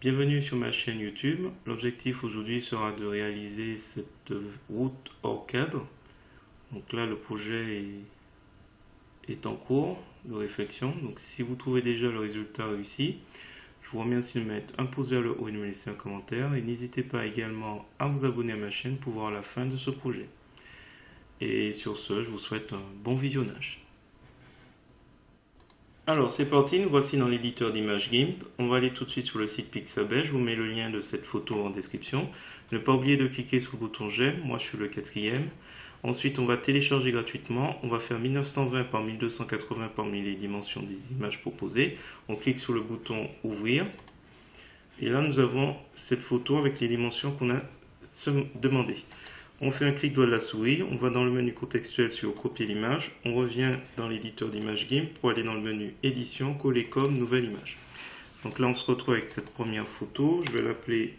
Bienvenue sur ma chaîne YouTube. L'objectif aujourd'hui sera de réaliser cette route hors cadre. Donc là, le projet est en cours de réflexion. Donc si vous trouvez déjà le résultat réussi, je vous remercie de mettre un pouce vers le haut et de me laisser un commentaire. Et n'hésitez pas également à vous abonner à ma chaîne pour voir la fin de ce projet. Et sur ce, je vous souhaite un bon visionnage. Alors c'est parti, nous voici dans l'éditeur d'images GIMP. On va aller tout de suite sur le site Pixabay. Je vous mets le lien de cette photo en description. Ne pas oublier de cliquer sur le bouton j'aime. Moi je suis le quatrième. Ensuite on va télécharger gratuitement. On va faire 1920 par 1280 parmi les dimensions des images proposées. On clique sur le bouton ouvrir. Et là nous avons cette photo avec les dimensions qu'on a demandées. On fait un clic droit de la souris, on va dans le menu contextuel sur copier l'image, on revient dans l'éditeur d'image GIMP pour aller dans le menu édition, coller comme nouvelle image. Donc là on se retrouve avec cette première photo, je vais l'appeler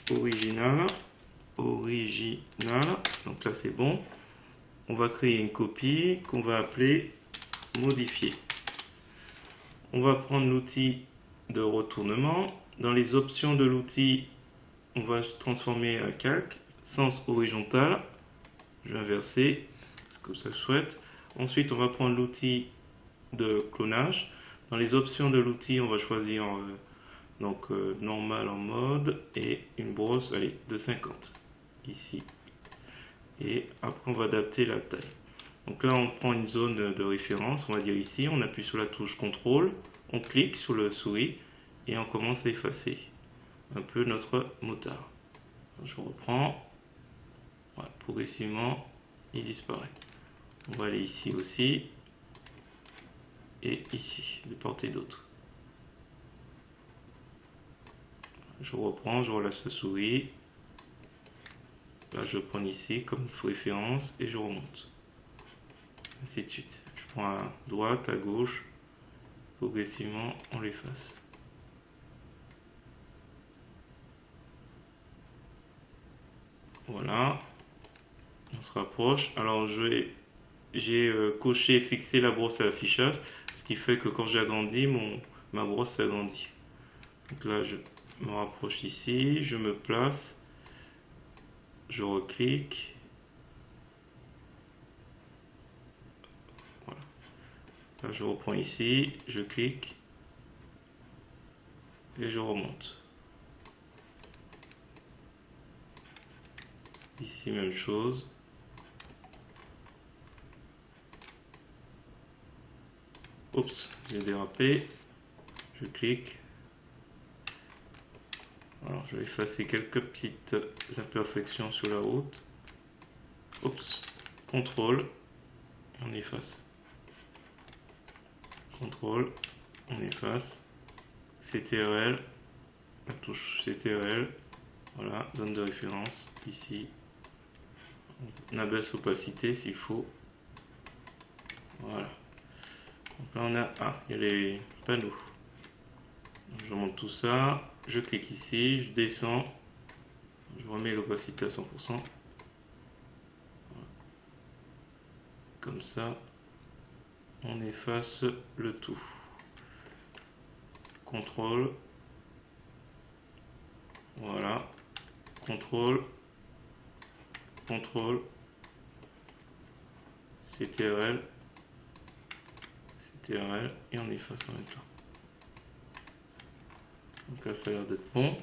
original, donc là c'est bon. On va créer une copie qu'on va appeler modifier. On va prendre l'outil de retournement, dans les options de l'outil on va transformer un calque. Sens horizontal, je vais inverser, c'est comme ça que je souhaite. Ensuite, on va prendre l'outil de clonage. Dans les options de l'outil, on va choisir normal en mode et une brosse, allez, de 50 ici. Et après, on va adapter la taille. Donc là, on prend une zone de référence, on va dire ici, on appuie sur la touche CTRL, on clique sur le souris et on commence à effacer un peu notre motard. Je reprends. Voilà, progressivement, il disparaît. On va aller ici aussi et ici, de part et d'autre. Je reprends, je relâche la souris. Là, je prends ici comme référence et je remonte. Ainsi de suite. Je prends à droite, à gauche. Progressivement, on l'efface. Voilà. On se rapproche. Alors j'ai coché fixer la brosse à l'affichage, ce qui fait que quand j'agrandis, ma brosse s'agrandit. Donc là je me rapproche ici, je me place, je reclique. Voilà. Là je reprends ici, je clique et je remonte. Ici même chose. Oups, j'ai dérapé. Je clique. Alors, je vais effacer quelques petites imperfections sur la route. Oups, contrôle, on efface. Contrôle, on efface. CTRL, la touche CTRL. Voilà, zone de référence, ici. On abaisse l'opacité s'il faut. Voilà. Donc là on a, il y a les panneaux. Je monte tout ça, je clique ici, je descends, je remets l'opacité à 100%. Voilà. Comme ça, on efface le tout. Contrôle. Voilà. Contrôle. Contrôle. CTRL. Et on efface en même temps. Donc là ça a l'air d'être bon.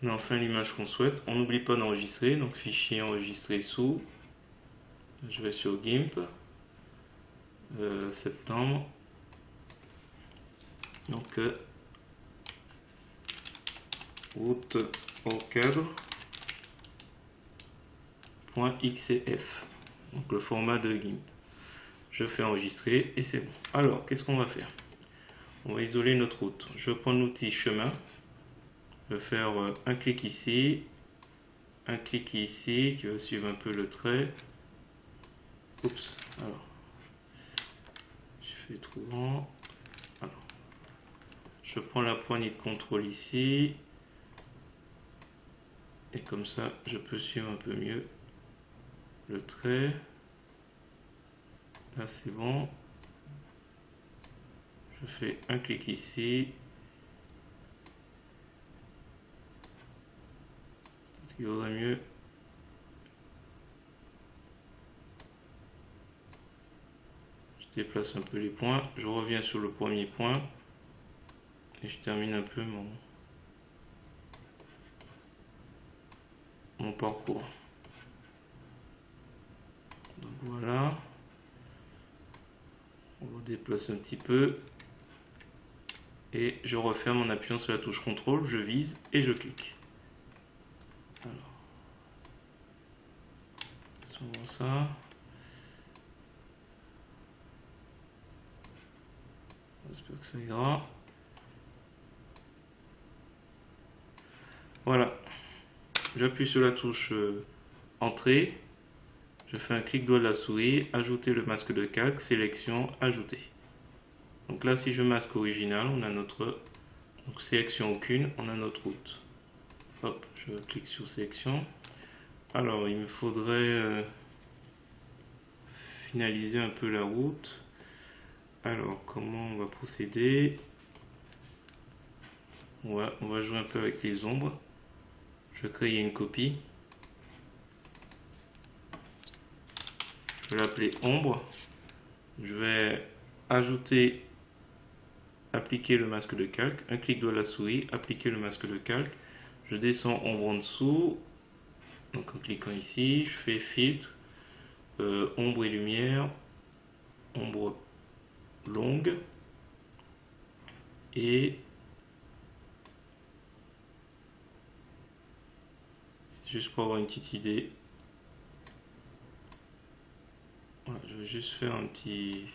On a enfin l'image qu'on souhaite. On n'oublie pas d'enregistrer, donc fichier enregistré sous. Je vais sur GIMP. Septembre. Donc route au cadre .xcf. Donc le format de GIMP. Je fais enregistrer et c'est bon. Alors, qu'est-ce qu'on va faire? On va isoler notre route. Je prends l'outil chemin. Je vais faire un clic ici, un clic ici qui va suivre un peu le trait. Oups, alors, je fais trop grand. Alors, je prends la poignée de contrôle ici. Et comme ça, je peux suivre un peu mieux le trait. Là, c'est bon. Je fais un clic ici. Ce qui vaudrait mieux. Je déplace un peu les points. Je reviens sur le premier point. Et je termine un peu mon parcours. Donc voilà. On redéplace un petit peu. Et je referme en appuyant sur la touche CTRL, je vise et je clique. Alors, souvent ça. J'espère que ça ira. Voilà. J'appuie sur la touche Entrée. Je fais un clic droit de la souris, ajouter le masque de calque, sélection, ajouter. Donc là, si je masque original, on a notre donc sélection aucune, on a notre route. Hop, je clique sur sélection. Alors, il me faudrait finaliser un peu la route. Alors, comment on va procéder? On va jouer un peu avec les ombres. Je vais créer une copie. Je vais l'appeler ombre. Je vais ajouter, appliquer le masque de calque. Un clic droit de la souris, appliquer le masque de calque. Je descends ombre en dessous. Donc en cliquant ici, je fais filtre, ombre et lumière, ombre longue. Et c'est juste pour avoir une petite idée. Voilà, je vais juste faire un petit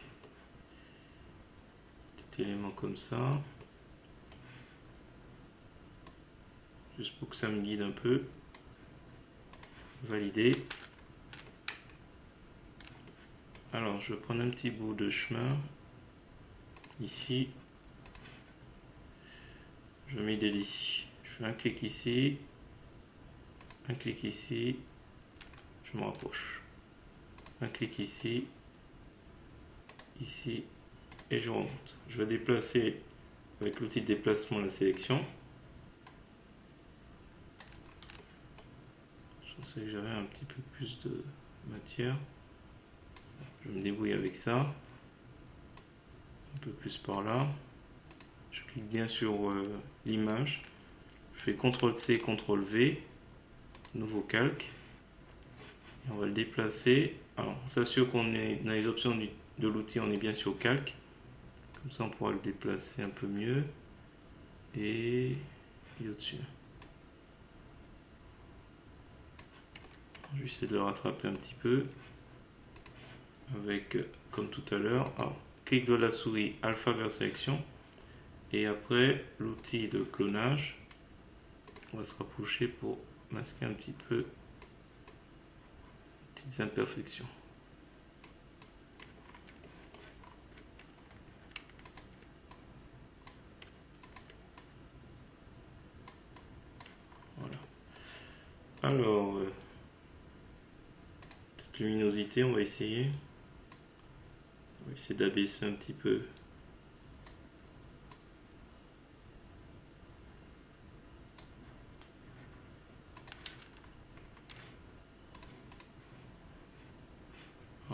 élément comme ça. Juste pour que ça me guide un peu. Valider. Alors, je vais prendre un petit bout de chemin. Ici. Je mets des ici. Je fais un clic ici. Un clic ici. Je me rapproche. Un clic ici. Ici. Et je remonte. Je vais déplacer avec l'outil de déplacement la sélection. Je pensais que j'avais un petit peu plus de matière. Je me débrouille avec ça. Un peu plus par là. Je clique bien sur l'image. Je fais CTRL-C, CTRL-V. Nouveau calque. Et on va le déplacer. Alors, on s'assure qu'on est dans les options de l'outil, on est bien sur calque. Comme ça, on pourra le déplacer un peu mieux. Et au-dessus. Je vais essayer de le rattraper un petit peu. Avec, comme tout à l'heure, clic de la souris, alpha vers sélection. Et après, l'outil de clonage. On va se rapprocher pour masquer un petit peu les petites imperfections. Voilà. Alors, cette luminosité, on va essayer. On va essayer d'abaisser un petit peu.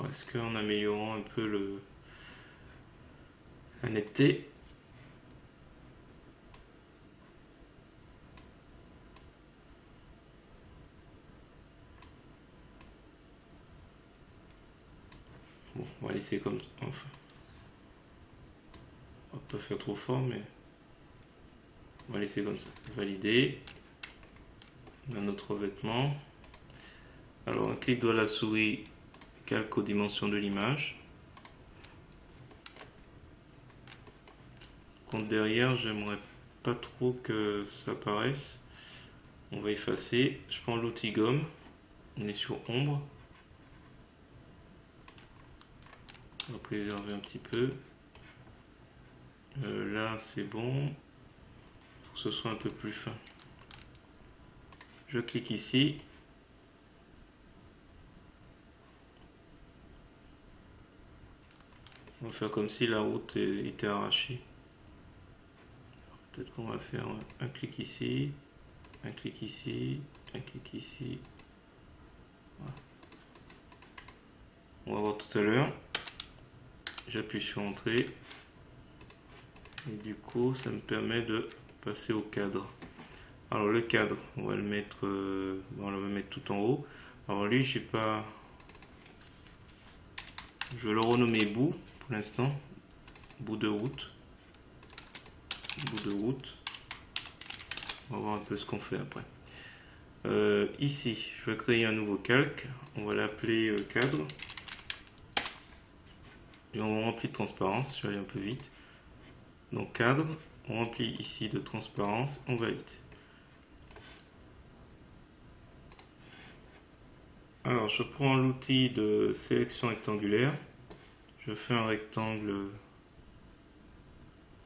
Est-ce qu'en améliorant un peu la netteté, bon, on va laisser comme enfin, on va pas faire trop fort, mais on va laisser comme ça. Valider. On a notre revêtement. Alors un clic droit de la souris, calque aux dimensions de l'image. Contre derrière, j'aimerais pas trop que ça apparaisse. On va effacer. Je prends l'outil gomme. On est sur ombre. On va préserver un petit peu. Là, c'est bon. Faut que ce soit un peu plus fin. Je clique ici. On va faire comme si la route était arrachée. Peut-être qu'on va faire un clic ici. un clic ici, un clic ici. Voilà. On va voir tout à l'heure. J'appuie sur Entrée. Et du coup, ça me permet de passer au cadre. Alors le cadre, on va le mettre, on va le mettre tout en haut. Alors lui, je sais pas, je vais le renommer bout pour l'instant, bout de route, bout de route. On va voir un peu ce qu'on fait après. Ici, je vais créer un nouveau calque. On va l'appeler cadre. Et on remplit de transparence. Je vais aller un peu vite. Donc cadre, on remplit ici de transparence, on valide. Alors je prends l'outil de sélection rectangulaire. Je fais un rectangle,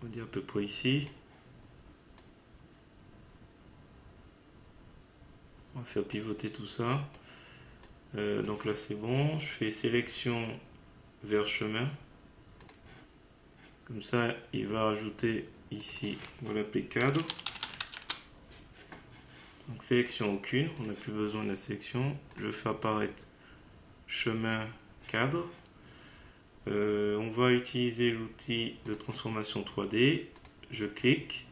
on va dire à peu près ici. On va faire pivoter tout ça. Donc là c'est bon. Je fais sélection vers chemin. Comme ça, il va rajouter ici, on va l'appeler cadre. Donc sélection aucune, on n'a plus besoin de la sélection. Je fais apparaître chemin cadre. On va utiliser l'outil de transformation 3D. Je clique.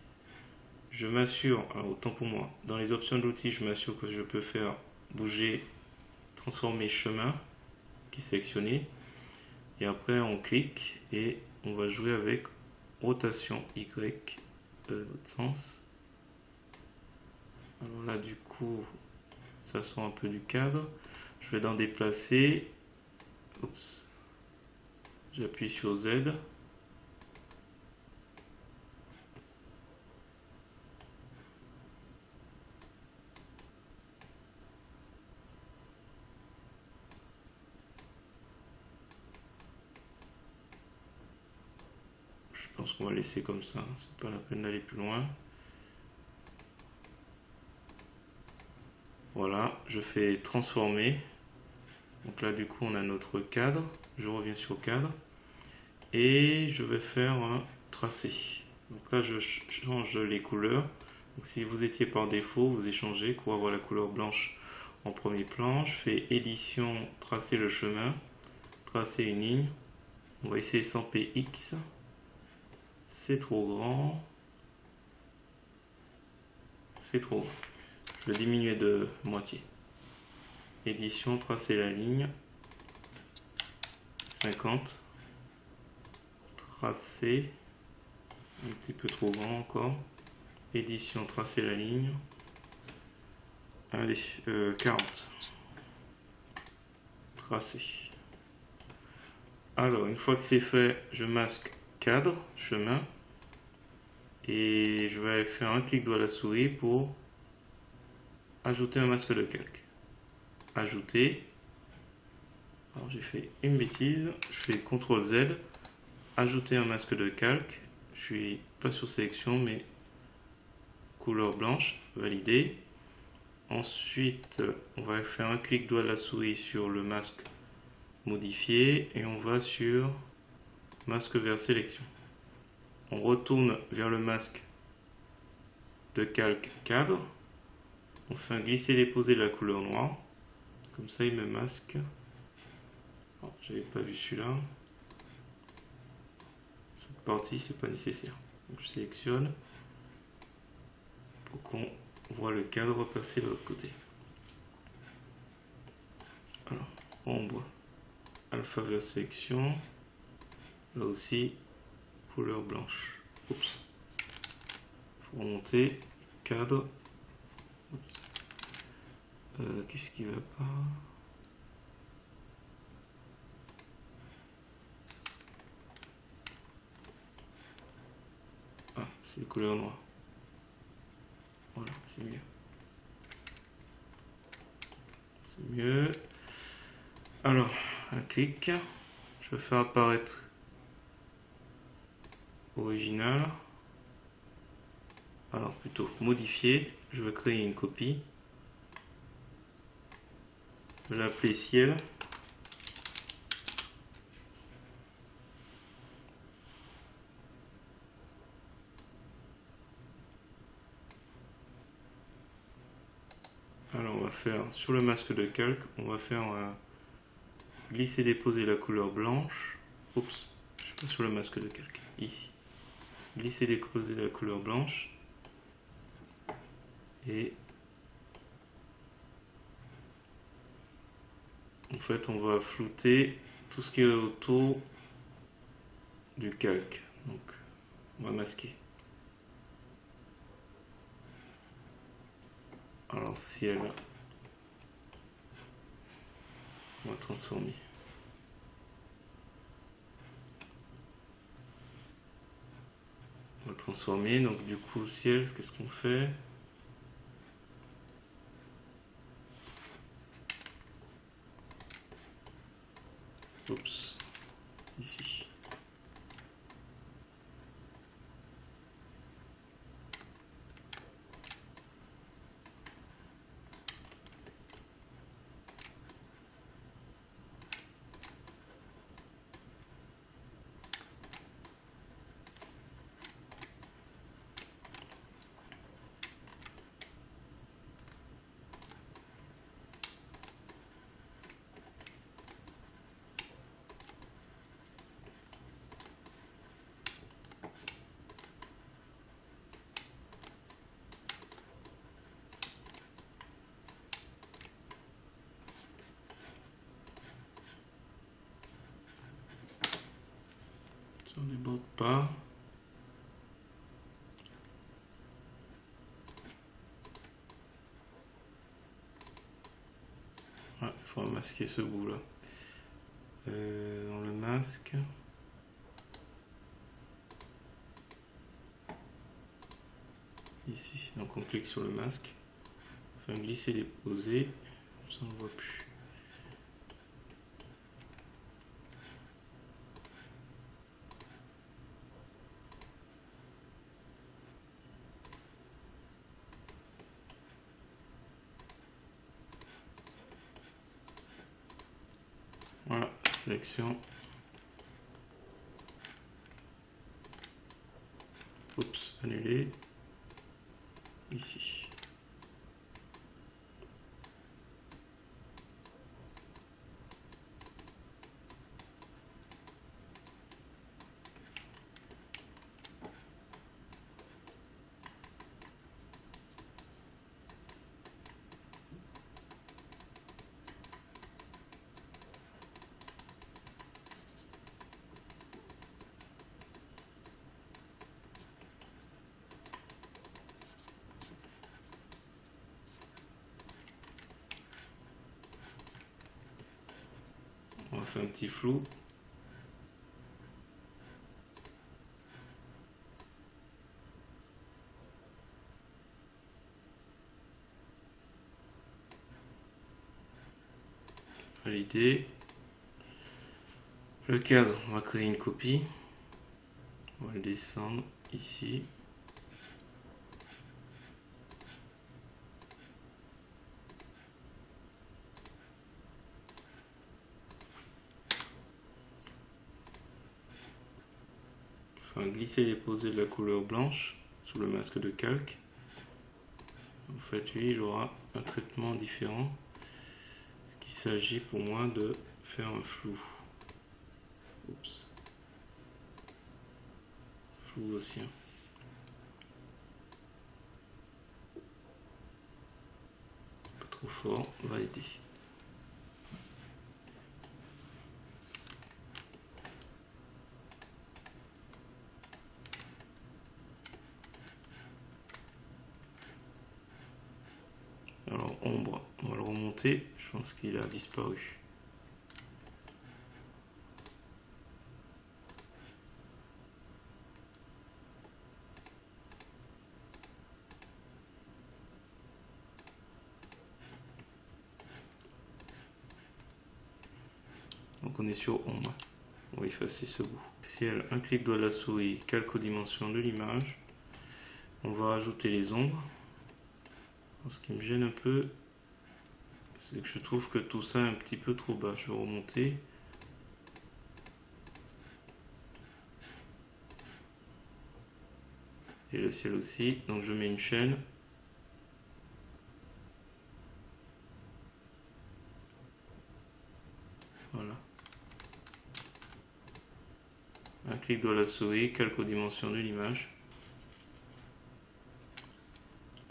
Je m'assure, alors autant pour moi, dans les options de l'outil, je m'assure que je peux faire bouger, transformer chemin, qui est sélectionné. Et après, on clique et on va jouer avec rotation Y de l'autre sens. Alors là, du coup, ça sort un peu du cadre. Je vais dans déplacer. Oups. J'appuie sur Z. Je pense qu'on va laisser comme ça. C'est pas la peine d'aller plus loin. Voilà, je fais transformer. Donc là, du coup, on a notre cadre. Je reviens sur cadre. Et je vais faire un tracé. Donc là, je change les couleurs. Donc si vous étiez par défaut, vous échangez pour avoir la couleur blanche en premier plan. Je fais édition, tracer le chemin, tracer une ligne. On va essayer sans px. C'est trop grand. C'est trop grand. Je vais diminuer de moitié. Édition, tracer la ligne. 50. Tracer. Un petit peu trop grand encore. Édition, tracer la ligne. Allez, 40. Tracer. Alors, une fois que c'est fait, je masque cadre, chemin. Et je vais faire un clic droit de la souris pour ajouter un masque de calque. Ajouter. Alors, j'ai fait une bêtise. Je fais CTRL Z. Ajouter un masque de calque. Je suis pas sur sélection, mais couleur blanche. Valider. Ensuite, on va faire un clic droit de la souris sur le masque modifié et on va sur masque vers sélection. On retourne vers le masque de calque cadre. On fait un glisser-déposer de la couleur noire. Comme ça, il me masque. Oh, j'avais pas vu celui-là. Cette partie, c'est pas nécessaire. Donc, je sélectionne pour qu'on voit le cadre passer de l'autre côté. Alors, ombre, alpha vers sélection. Là aussi, couleur blanche. Oups. Faut remonter. Cadre. Qu'est-ce qui va pas? Ah, c'est couleur noire. Voilà, c'est mieux. C'est mieux. Alors, un clic. Je vais faire apparaître original. Alors, plutôt modifier. Je vais créer une copie. Je vais l'appeler ciel. Alors on va faire sur le masque de calque, on va faire glisser déposer la couleur blanche. Oups, je suis pas sur le masque de calque, ici. Glisser déposer la couleur blanche. Et en fait on va flouter tout ce qui est autour du calque. Donc on va masquer. Alors ciel, on va transformer. On va transformer, donc du coup ciel, qu'est-ce qu'on fait? Oups, ici. Ça ne déborde pas. Ouais, il faut masquer ce bout là. Dans le masque. Ici, donc on clique sur le masque. Enfin glisser déposer. Ça on ne voit plus. Voilà, sélection. Oups, annuler. Ici. On va faire un petit flou. Valider. Le cadre, on va créer une copie. On va le descendre ici. Enfin, glisser et déposer de la couleur blanche sous le masque de calque. En fait, lui, il aura un traitement différent. Ce qu'il s'agit pour moi de faire un flou. Oups. Flou aussi. Pas trop fort. Valider. Alors, ombre, on va le remonter. Je pense qu'il a disparu. Donc on est sur ombre. On va effacer ce bout. Ciel, un clic droit de la souris, calque aux dimensions de l'image. On va rajouter les ombres. Ce qui me gêne un peu, c'est que je trouve que tout ça est un petit peu trop bas. Je vais remonter. Et le ciel aussi. Donc je mets une chaîne. Un clic droit de la souris, calque aux dimensions de l'image.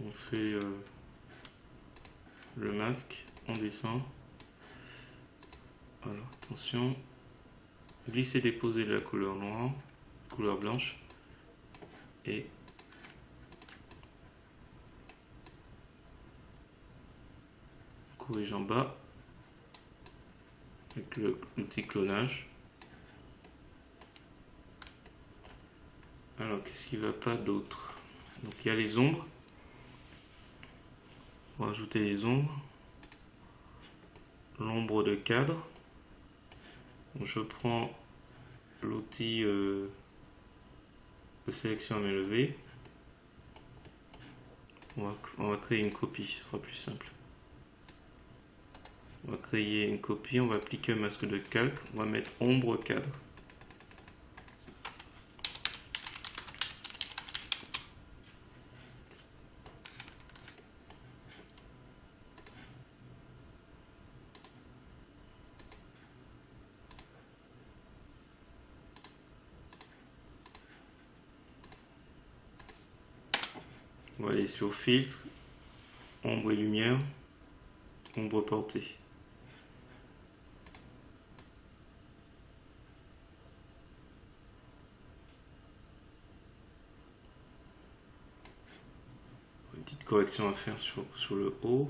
On fait le masque, on descend. Alors attention, glisser déposer de la couleur noire, couleur blanche, et on corrige en bas avec l'outil clonage. Alors qu'est-ce qui va pas d'autre? Donc il y a les ombres. On va ajouter les ombres. L'ombre de cadre. Donc, je prends l'outil de sélection à main levée. On va créer une copie, ce sera plus simple. On va créer une copie, on va appliquer un masque de calque, on va mettre ombre cadre. On va aller sur filtre, ombre et lumière, ombre portée. Une petite correction à faire sur le haut.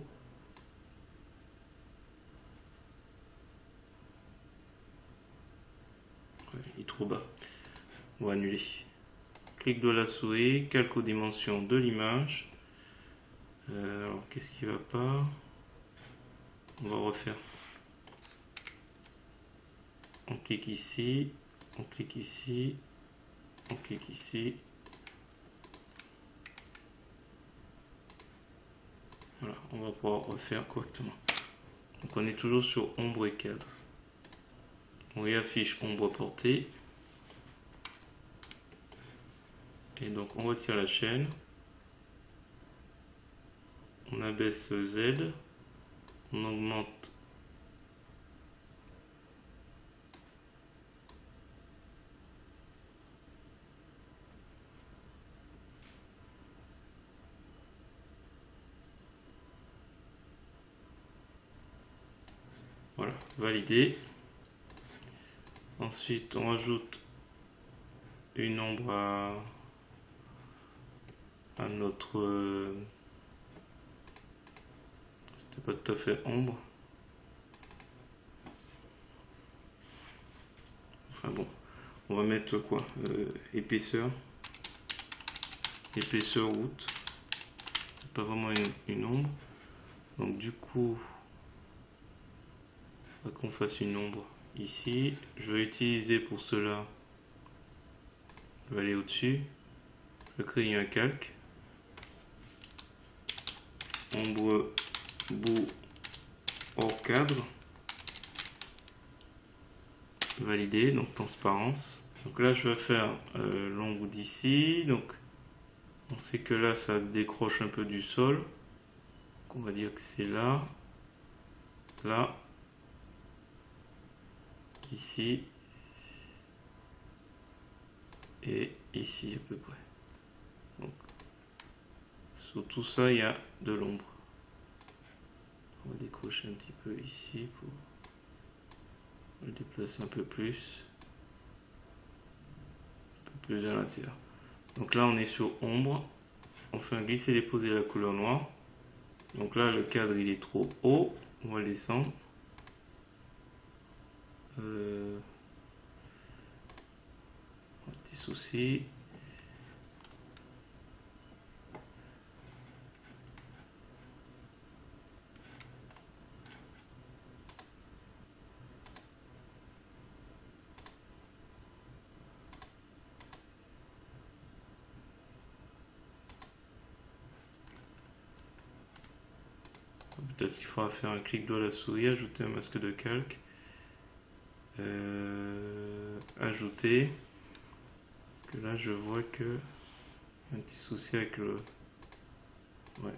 Ouais, il est trop bas. On va annuler. Clic de la souris, calque aux dimensions de l'image. Alors qu'est-ce qui va pas? On va refaire. On clique ici, on clique ici, on clique ici. Voilà, on va pouvoir refaire correctement. Donc on est toujours sur ombre et cadre. On réaffiche ombre portée. Et donc on retire la chaîne. On abaisse Z. On augmente voilà, validé. Ensuite on rajoute une ombre à notre c'était pas tout à fait ombre, enfin bon, on va mettre quoi, épaisseur route, c'est pas vraiment une ombre, donc du coup on va qu'on fasse une ombre ici. Je vais utiliser pour cela, je vais aller au dessus, je vais créer un calque, ombre bout hors cadre, validé, donc transparence. Donc là je vais faire l'ombre d'ici, donc on sait que là ça décroche un peu du sol, donc on va dire que c'est là, là, ici et ici à peu près. Donc sur tout ça il y a de l'ombre. On va décrocher un petit peu ici pour le déplacer un peu plus à l'intérieur. Donc là on est sur ombre, on fait un glisser déposer la couleur noire. Donc là le cadre il est trop haut, on va le descendre. Un petit souci. Peut-être qu'il faudra faire un clic droit à la souris, ajouter un masque de calque, ajouter, parce que là je vois que y a un petit souci avec le... Ouais.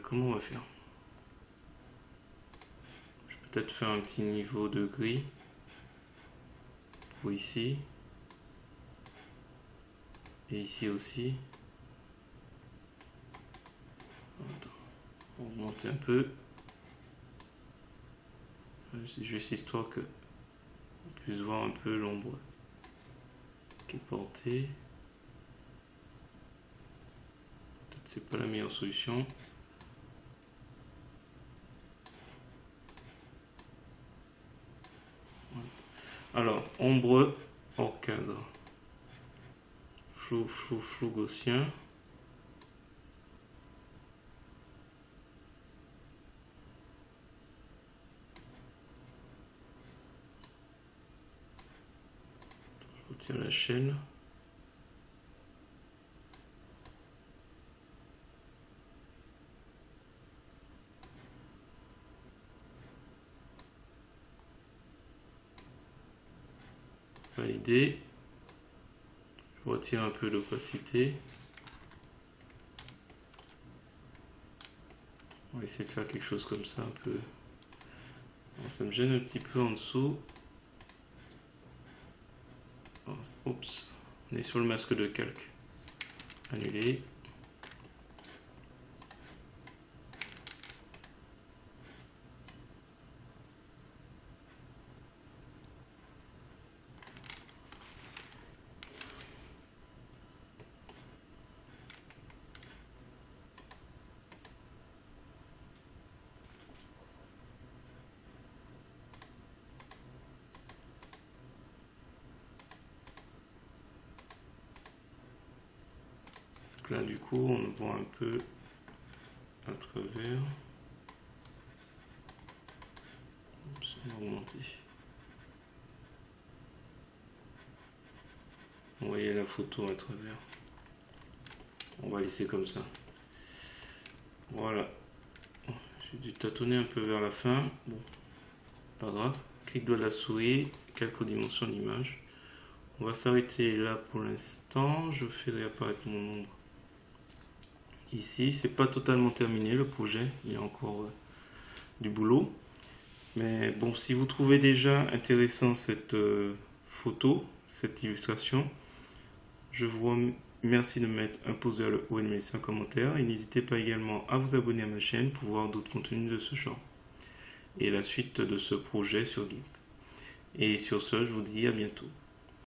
Comment on va faire? Je vais peut-être faire un petit niveau de gris ou ici. Et ici aussi. On va augmenter un peu. C'est juste histoire que on puisse voir un peu l'ombre qui est portée. Peut-être c'est pas la meilleure solution. Alors, ombre hors cadre. Flou gaussien. Je retire la chaîne. Valider. Je retire un peu l'opacité. On va essayer de faire quelque chose comme ça un peu. Alors, ça me gêne un petit peu en dessous. Oups, on est sur le masque de calque. Annuler. Là du coup on voit un peu à travers. Oups, on va remonter. Vous voyez la photo à travers. On va laisser comme ça. Voilà. J'ai dû tâtonner un peu vers la fin. Bon, pas grave. Clic droit de la souris, calque aux dimensions de l'image. On va s'arrêter là pour l'instant. Je fais réapparaître mon ombre. Ici, c'est pas totalement terminé le projet, il y a encore du boulot. Mais bon, si vous trouvez déjà intéressant cette photo, cette illustration, je vous remercie de mettre un pouce vers le haut et de me laisser un commentaire. Et n'hésitez pas également à vous abonner à ma chaîne pour voir d'autres contenus de ce genre. Et la suite de ce projet sur GIMP. Et sur ce, je vous dis à bientôt.